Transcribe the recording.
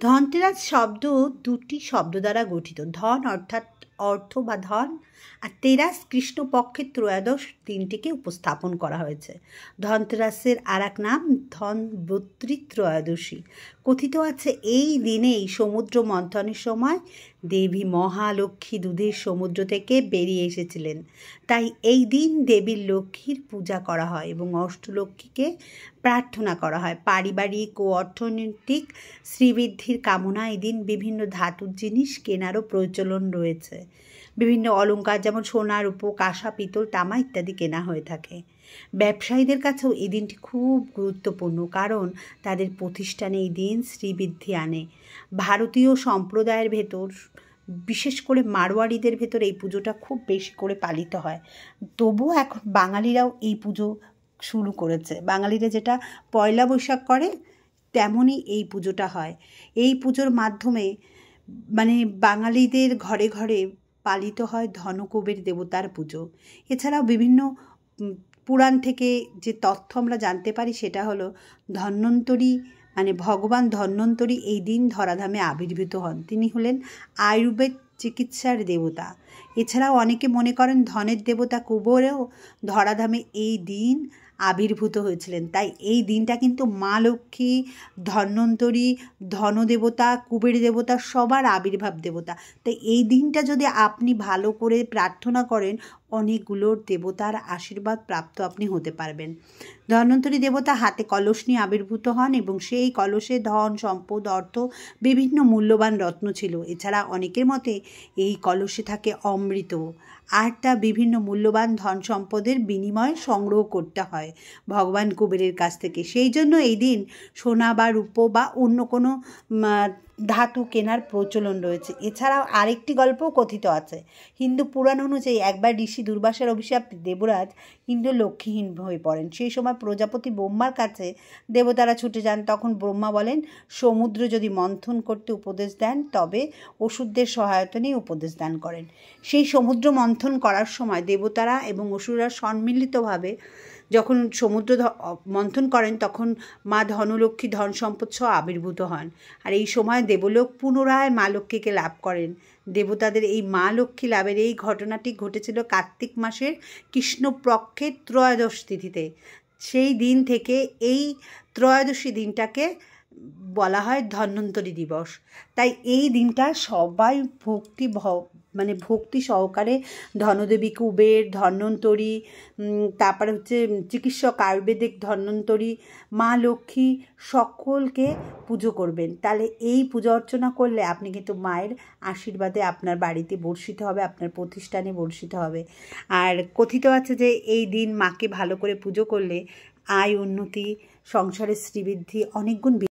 ধনতেরাস শব্দ দুটি শব্দ দ্বারা গঠিত। ধন অর্থাৎ অর্থ বা ধন, আর তেরাস কৃষ্ণপক্ষের ত্রয়োদশ দিনটিকে উপস্থাপন করা হয়েছে। ধনতেরাসের আর এক নাম ধনবত্রী ত্রয়োদশী। কথিত আছে এই দিনেই সমুদ্র মন্থনের সময় দেবী মহালক্ষ্মী দুধের সমুদ্র থেকে বেরিয়ে এসেছিলেন। তাই এই দিন দেবীর লক্ষ্মীর পূজা করা হয় এবং অষ্টলক্ষ্মীকে প্রার্থনা করা হয়। পারিবারিক ও অর্থনৈতিক শ্রীবৃদ্ধির কামনা এই দিন বিভিন্ন ধাতুর জিনিস কেনারও প্রচলন রয়েছে। বিভিন্ন অলংকার যেমন সোনা, রূপো, কাঁসা, পিতল, তামা ইত্যাদি কেনা হয়ে থাকে। ব্যবসায়ীদের কাছেও এই দিনটি খুব গুরুত্বপূর্ণ, কারণ তাদের প্রতিষ্ঠানে এই দিন শ্রীবৃদ্ধি আনে। ভারতীয় সম্প্রদায়ের ভেতর, বিশেষ করে মারোয়াড়িদের ভেতর এই পুজোটা খুব বেশি করে পালিত হয়। তবুও এখন বাঙালিরাও এই পুজো শুরু করেছে। বাঙালিরা যেটা পয়লা বৈশাখ করে তেমনই এই পুজোটা হয়। এই পুজোর মাধ্যমে বাঙালিদের ঘরে ঘরে পালিত হয় ধনকুবের দেবতার পুজো। এছাড়াও বিভিন্ন পুরাণ থেকে যে তথ্য আমরা জানতে পারি সেটা হলো ধন্বন্তরী ভগবান ধন্বন্তরী এই দিন ধরাধামে আবির্ভূত হন। তিনি হলেন আয়ুর্বেদ চিকিৎসার দেবতা। এছাড়াও অনেকে মনে করেন ধনের দেবতা কুবেরও ধরাধামে এই দিন আবির্ভূত হয়েছিলেন। তাই এই দিনটা কিন্তু মা লক্ষ্মী, ধন্বন্তরী, ধনদেবতা, কুবের দেবতা সবার আবির্ভাব দেবতা। তাই এই দিনটা যদি আপনি ভালো করে প্রার্থনা করেন, অনেকগুলোর দেবতার আশীর্বাদ প্রাপ্ত আপনি হতে পারবেন। ধন্বন্তরী দেবতা হাতে কলস নিয়ে আবির্ভূত হন এবং সেই কলসে ধন, সম্পদ, অর্থ, বিভিন্ন মূল্যবান রত্ন ছিল। এছাড়া অনেকের মতে এই কলসে থাকে অমৃত, আর তা বিভিন্ন মূল্যবান ধন সম্পদের বিনিময়ে সংগ্রহ করতে হয় ভগবান কুবেরের কাছ থেকে। সেই জন্য এই দিন সোনা বা রূপো বা অন্য কোনো ধাতু কেনার প্রচলন রয়েছে। এছাড়াও আরেকটি গল্পও কথিত আছে। হিন্দু পুরাণ অনুযায়ী একবার ঋষি দুর্বাসার অভিশাপে দেবরাজ ইন্দ্র লক্ষ্মীহীন হয়ে পড়েন। সেই সময় প্রজাপতি ব্রহ্মার কাছে দেবতারা ছুটে যান। তখন ব্রহ্মা বলেন, সমুদ্র যদি মন্থন করতে উপদেশ দেন তবে অসুরদের সহায়তা নিয়ে উপদেশ দান করেন। সেই সমুদ্র মন্থন করার সময় দেবতারা এবং অসুররা সম্মিলিতভাবে যখন সমুদ্র মন্থন করেন তখন মা ধনলক্ষ্মী ধন সম্পদ সহ আবির্ভূত হন। আর এই সময় দেবলোক পুনরায় মা লক্ষ্মীকে লাভ করেন। দেবতাদের এই মা লক্ষ্মী লাভের এই ঘটনাটি ঘটেছিল কার্তিক মাসের কৃষ্ণপক্ষের ত্রয়োদশ তিথিতে। সেই দিন থেকে এই ত্রয়োদশী দিনটাকে বলা হয় ধন্বন্তরী দিবস। তাই এই দিনটা সবাই ভক্তি সহকারে ধনদেবী কুবের, ধন্বন্তরী, তারপরে চিকিৎসক আয়ুর্বেদিক ধন্বন্তরী, মা লক্ষ্মী সকলকে পুজো করবেন। তাহলে এই পূজা অর্চনা করলে আপনি কিন্তু মায়ের আশীর্বাদে আপনার বাড়িতে বর্ষিত হবে, আপনার প্রতিষ্ঠানে বর্ষিত হবে। আর কথিত আছে যে এই দিন মাকে ভালো করে পুজো করলে আয় উন্নতি, সংসারের শ্রীবৃদ্ধি অনেক গুণ